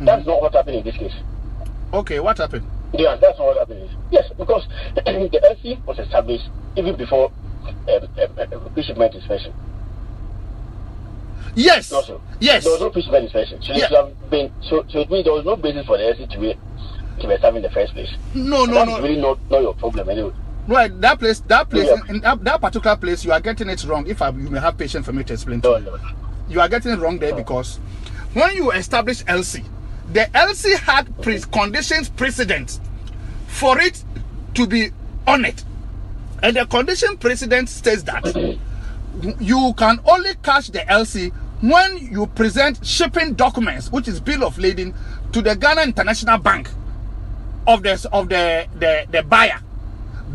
That's not what happened in this case. Okay, what happened? Yeah, that's not what happened. Yes, because the LC was established even before pre-shipment inspection. Yes. Also, yes. There was no pre-shipment inspection. So, it means there was no basis for the LC to be established in the first place. No. That's really not your problem anyway. Right, that place, Yeah. in that particular place, you are getting it wrong. You may have patience for me to explain to you. No. You are getting it wrong there because when you establish LC, the LC had conditions precedent for it to be on it. And the condition precedent says that you can only cash the LC when you present shipping documents, which is bill of lading, to the Ghana International Bank of the buyer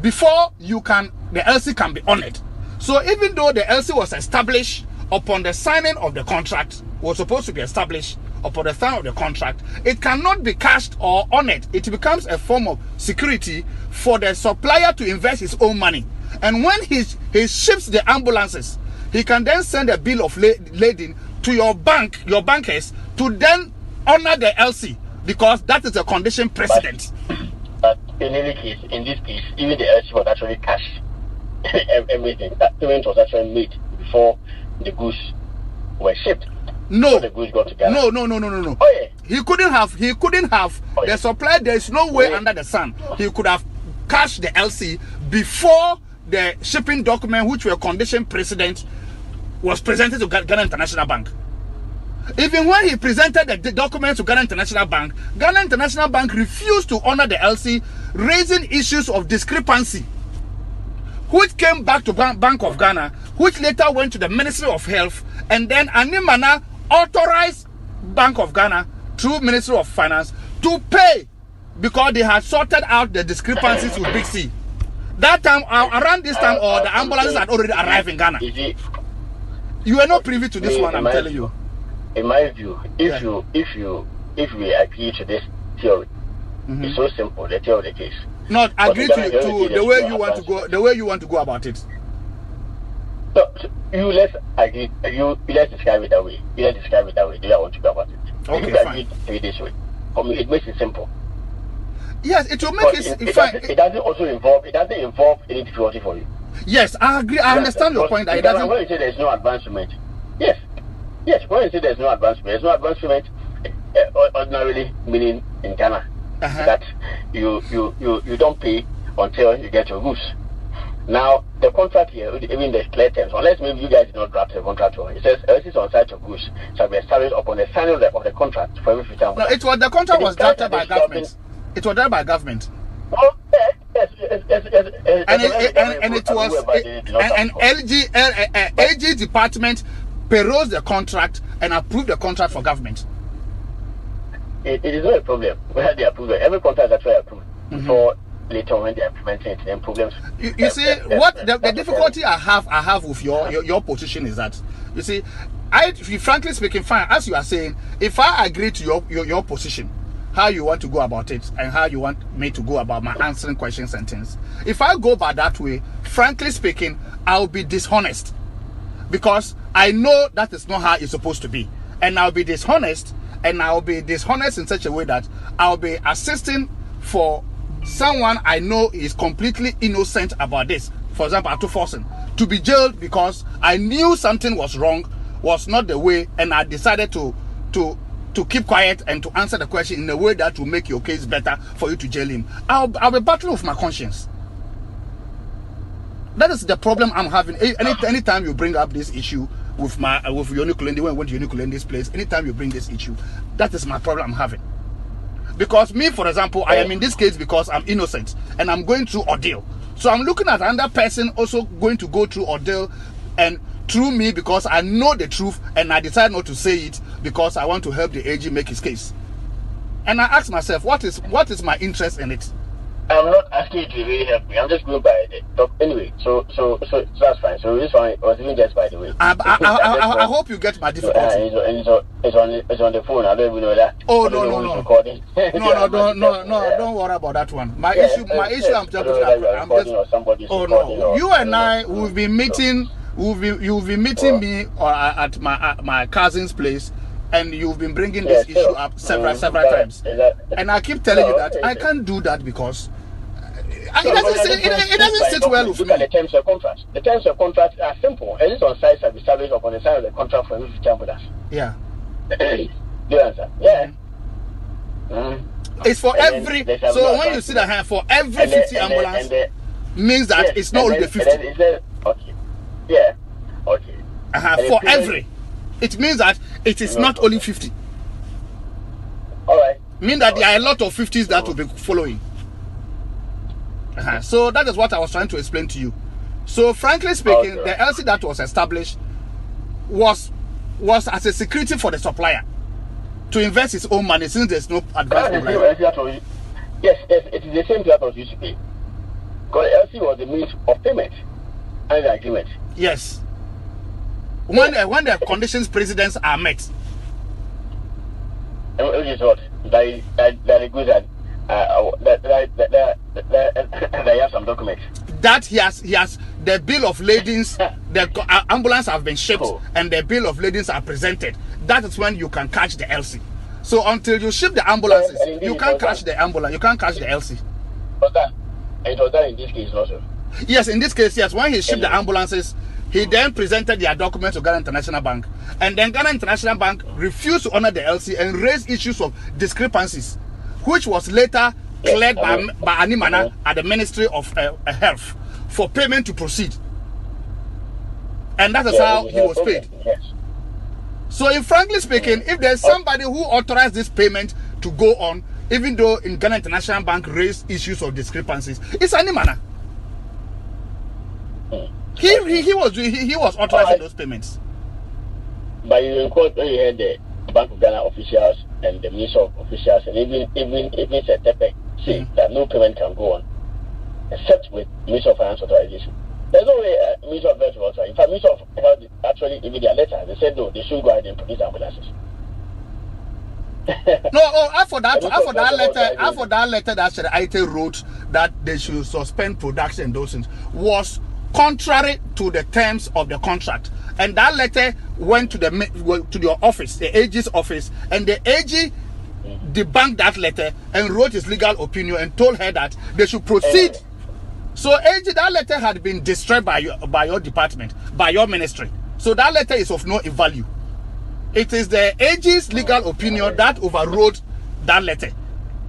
before the LC can be on it. So even though the LC was established upon the signing of the contract, was supposed to be established upon the signing of the contract, it cannot be cashed or on it. It becomes a form of security for the supplier to invest his own money. And when he ships the ambulances, he can then send a bill of lading to your bankers to then honor the LC, because that is a condition precedent. But in any case, in this case, even the LC was actually cashed. Everything. That payment was actually made before the goods were shipped. No. The goods got to Ghana. No. Oh yeah. He couldn't have the supply. There is no way under the sun he could have cashed the LC before the shipping document, which were condition precedent, was presented to Ghana International Bank. Even when he presented the document to Ghana International Bank refused to honor the LC, raising issues of discrepancy, which came back to Bank of Ghana, which later went to the Ministry of Health, and then Animana authorized Bank of Ghana through Ministry of Finance to pay because they had sorted out the discrepancies with Big C. That time, around this time, or the ambulances had already arrived in Ghana. You were not privy to this one, I'm telling you. In my view, if we agree to this theory, it's so simple. The theory of the case. Not agree to the way you want to go. The way you want to go about it. So let's agree. Let's describe it that way. Let's describe it that way. Do you want to go about it? Okay, if fine. Agree this way. For me, it makes it simple. Yes, it will make it doesn't also involve. It doesn't involve any difficulty for you. Yes, I agree. I understand your point. That it doesn't. When you say there's no advance payment, yes. When you say there's no advance payment, ordinarily meaning in Ghana that you don't pay until you get your goods. Now the contract here, even the clear terms, unless maybe you guys did not draft the contract, it says LCs on site of goods shall be established upon the signing of the contract for every future. No, the contract was drafted by government. It was done by government. Oh, yes. And it was an AG department perused the contract and approved the contract for government. It is not a problem whether they approve it. Every contract is actually approved before later on when they are implementing it. Then problems. You see, what the difficulty I have with your position is that, you see, frankly speaking, fine, as you are saying, if I agree to your position, how you want to go about it and how you want me to go about my answering questions and things, if I go by that way, frankly speaking, I'll be dishonest, because I know that is not how it's supposed to be, and I'll be dishonest in such a way that I'll be assisting for someone I know is completely innocent about this. For example, Atu Forsen to be jailed because I knew something was wrong, was not the way, and I decided to keep quiet and to answer the question in a way that will make your case better for you to jail him. I'll be battling with my conscience. That is the problem I'm having. Anytime you bring up this issue with Yoni Kulendi, when I went to Yoni Kulendi's place, anytime you bring this issue, that is my problem I'm having. Because me, for example, I am in this case because I'm innocent and I'm going through ordeal. So I'm looking at another person also going to go through ordeal and through me, because I know the truth and I decide not to say it because I want to help the AG make his case. And I ask myself, what is my interest in it? I'm not asking you to really help me. I'm just going by the top. Anyway, so that's fine. So this one was even just by the way. I hope you get my difficulty. It's on the phone. I don't even know that. Oh no. No, don't worry about that one. My issue. I'm just. Oh no. You and I will be meeting. You'll be meeting me at my cousin's place and you've been bringing this issue up several times. And I keep telling you that I can't do that because it doesn't sit well with me. Look at the terms of contract. The terms of contract are simple. It is on sites have established upon the side of the contract for 50 ambulance. Yeah. Do you answer? Yeah. It's for every. So when you see the hand for every 50 ambulance, means that it's not only the 50. Okay. Yeah. Okay. For every, it means that it is not only 50. All right. Mean that there are a lot of 50s that will be following. So that is what I was trying to explain to you. So frankly speaking, the LC that was established was as a security for the supplier to invest his own money since there's no advance. Yes, it is the same that was used to pay. Because LC was the means of payment and the agreement. Yes. When the conditions precedents are met. Which is what? That is good that there are some documents. That he has the bill of ladings, the ambulance have been shipped and the bill of ladings are presented. That is when you can catch the LC. So until you ship the ambulances, you can't catch the ambulance, you can't catch the LC. It was that in this case also. Yes, in this case, yes. When he shipped the ambulances, he then presented their documents to Ghana International Bank. And then Ghana International Bank refused to honor the LC and raised issues of discrepancies, which was later cleared by AGYEMAN at the Ministry of Health for payment to proceed. And that is how he was paid. Yes. So, frankly speaking, if there's somebody who authorized this payment to go on, even though in Ghana International Bank raised issues of discrepancies, it's AGYEMAN. He was authorizing those payments. But you include when you had the Bank of Ghana officials and the Minister of officials and even Setepe say that no payment can go on except with Minister of Finance authorization. There's no way Minister of Health will authorize. In fact, Minister of Health actually even their letter they said no, they should go ahead and produce ambulances. After that letter that Aite wrote that they should suspend production and those things was contrary to the terms of the contract, and that letter went to your office, the AG's office, and the AG debunked that letter and wrote his legal opinion and told her that they should proceed. So AG, that letter had been destroyed by your department, by your ministry. So that letter is of no value. It is the AG's legal opinion that overrode that letter,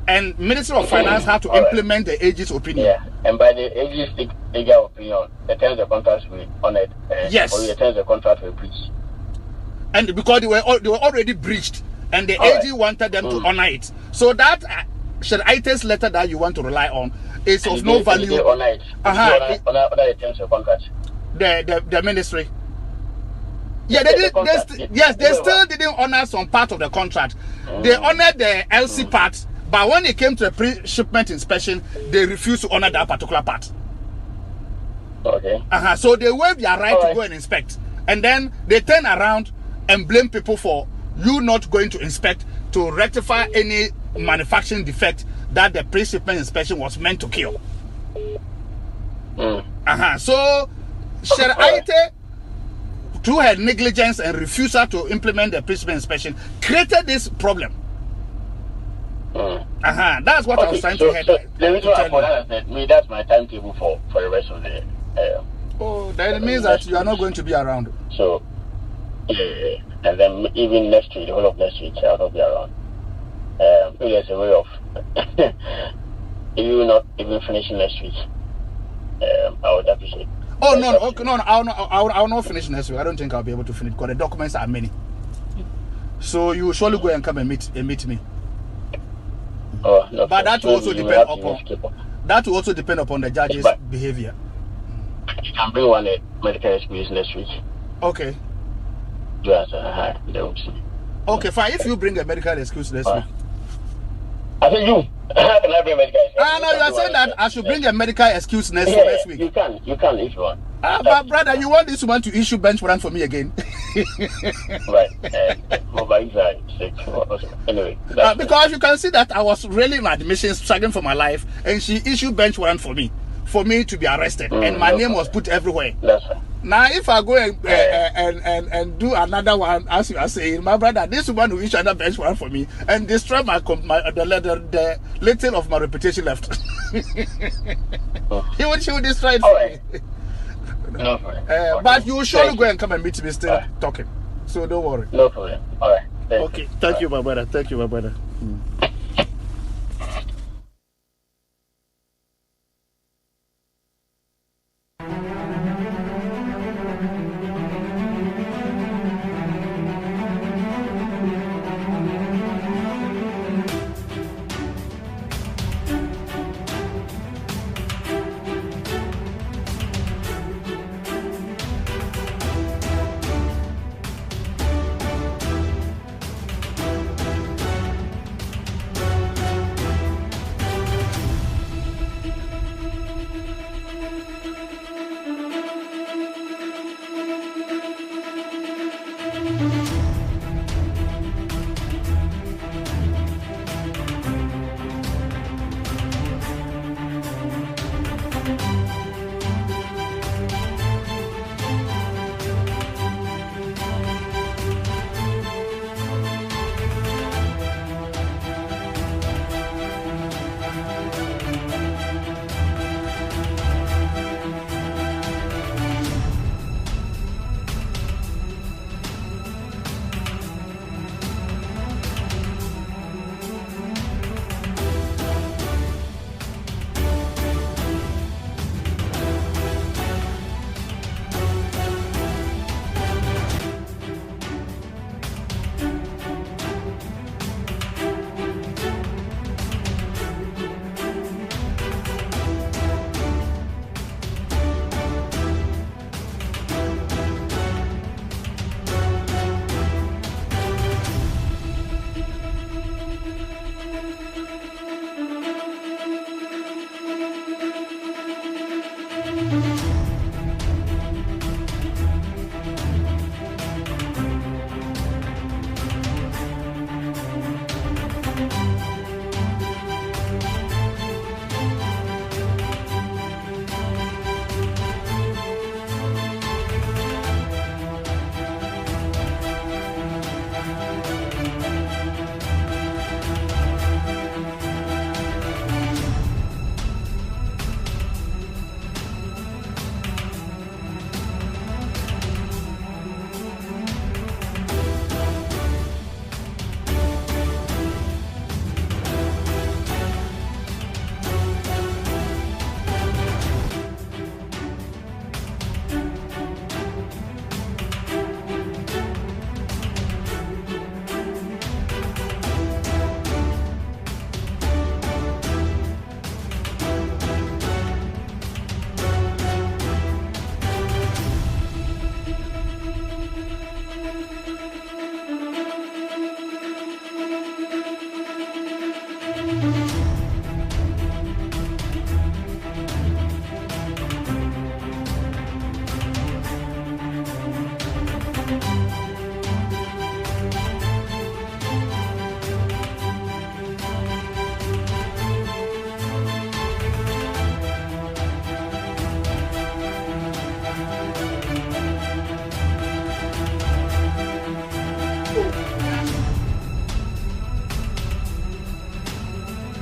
and Ministry of Finance had to implement the AG's opinion. Yeah, and by the AG's legal opinion, the terms of contract will be honored. Yes. Or the terms of contract will breached. And because they were already breached, and the AG wanted them to honor it. So that Aite's letter that you want to rely on is of no value. They honor it. Honor the terms of contract. The ministry. Yeah, they still didn't honor some part of the contract. They honored the LC part, but when it came to the pre-shipment inspection, they refused to honor that particular part. Okay. So they waived their right to go and inspect, and then they turn around and blame people for you not going to inspect to rectify any manufacturing defect that the pre-shipment inspection was meant to kill. So Aite, through her negligence and refusal to implement the pre-shipment inspection, created this problem. That's what I was trying to head. The reason I said that's my timetable for the rest of the. That means that you are not going to be around. So, yeah. And then even next week, the whole of next week, I'll not be around. There's a way of you not even finishing next week. I would appreciate. I'll not finish next week. I don't think I'll be able to finish because the documents are many. So you will surely go and come and meet me. But that will also depend upon the judge's behavior. You can bring one medical excuse next week. Okay. Okay, fine. If you bring a medical excuse next week. I think you. How can I bring a medical excuse? No, you are saying that I should bring a medical excuse next week. You can if you want. But brother, you want this woman to issue bench warrant for me again? Right. Anyway. Because you can see that I was really in admission, struggling for my life, and she issued bench warrant for me to be arrested, and my name was put everywhere. That's right. Now, if I go and do another one, as you are saying, my brother, this woman will issue another bench one for me and destroy the little of my reputation left. She will destroy it. All right. No problem. But you will surely go and come and meet me still talking. So don't worry. No problem. All right. Okay. Thank you, my brother. Thank you, my brother.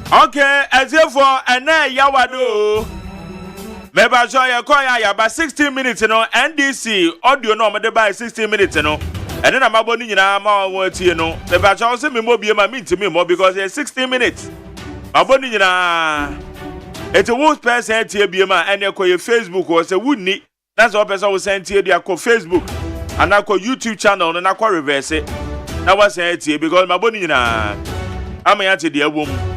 Okay, as if for an yawado. Maybe show ya call ya about 16 minutes, NDC audio no by 16 minutes, And then I'm about to words, Maybe I shall say me more be my mean to me more because it's 16 minutes. My body, it's a worst person here be my and your Facebook was a wood need. That's all person was sent here. They are called Facebook and I call YouTube channel and I call reverse it. That was here because my body, I'm here to the woman.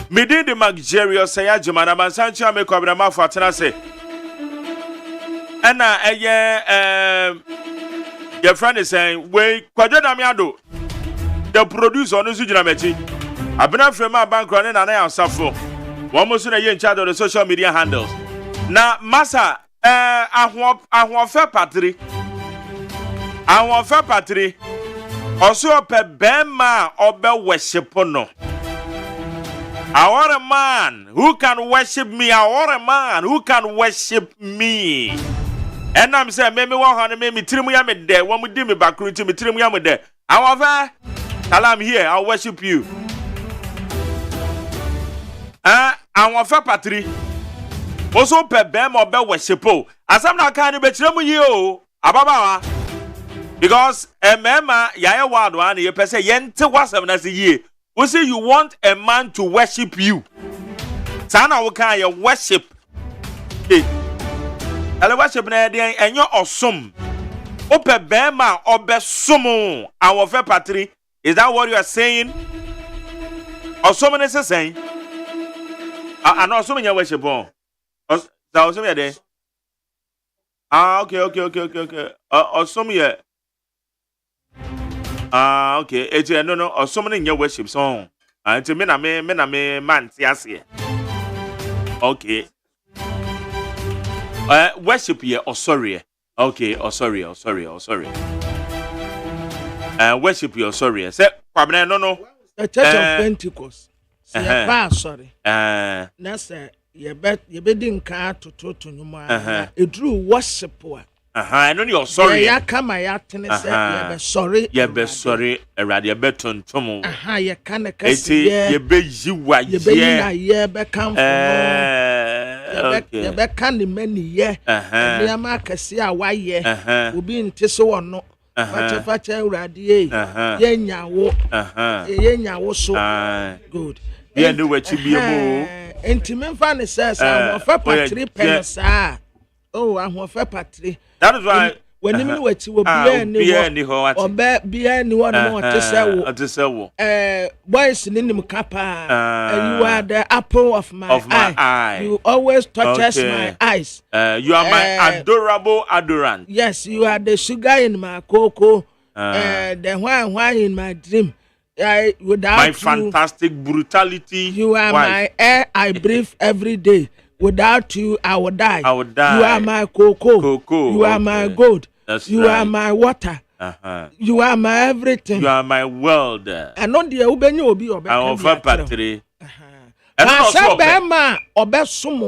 Me did the luxurious say AGYEMAN and Sancho make up the mouth for Tenase. And your friend is saying, wait, Quadranamiado, the producer on the Sujameti. I've been after my bank running and I am suffer. One most in a year in charge of the social media handles. Now, Massa, I want fair patri. I want fair patri. Also, a bema or be worshipono. I want a man who can worship me. I want a man who can worship me. And I'm saying, maybe 100, maybe 3 million there. One would do me back to me 3 million there. However, tell I'm here, I'll worship you. Our fa patri. Also, per bem or bell worship. As I'm not kind of better you, Ababa. Because a mema, Yaya Wild one, you per se, yente was as a year. We say you want a man to worship you. Sana will kind of worship. I worship and you're awesome. Ope bema or besumo, our fair patri. Is that what you are saying? Or someone is saying? I know assuming you worship on. So, there. Okay. Or some year. Okay. It's no, or someone in your worship song. And to me, man, yes, here. Okay. Worship here, or sorry. Okay, or sorry. Worship you, sorry. Say, no. The Church of Pentecost. Sorry. That's you bedding car to Numa. It drew worship. I know you're sorry. Yeah, come my sorry. Yeah, be sorry. A radio beton tomo. You can't you be you what you be become. You become the many year. The America see a why ye will be in Tisso or no. Facha radie. Yenya wo so good. Yeah, do what you be able. Intimate fan says, I'm for patri pens. Oh, I'm for patri. That is why when you what you will be any or be anyone more to sell. Boys in him kappa. You are the apple of my eye. You always touches my eyes. You are my adorable adorant. Yes, you are the sugar in my cocoa. The wine in my dream. Without my fantastic brutality. You are my air I breathe every day. Without you, I would die. You are my cocoa. You are my gold. You are my water. You are my everything. You are my world. I know the Ubeni will be your patri. And also,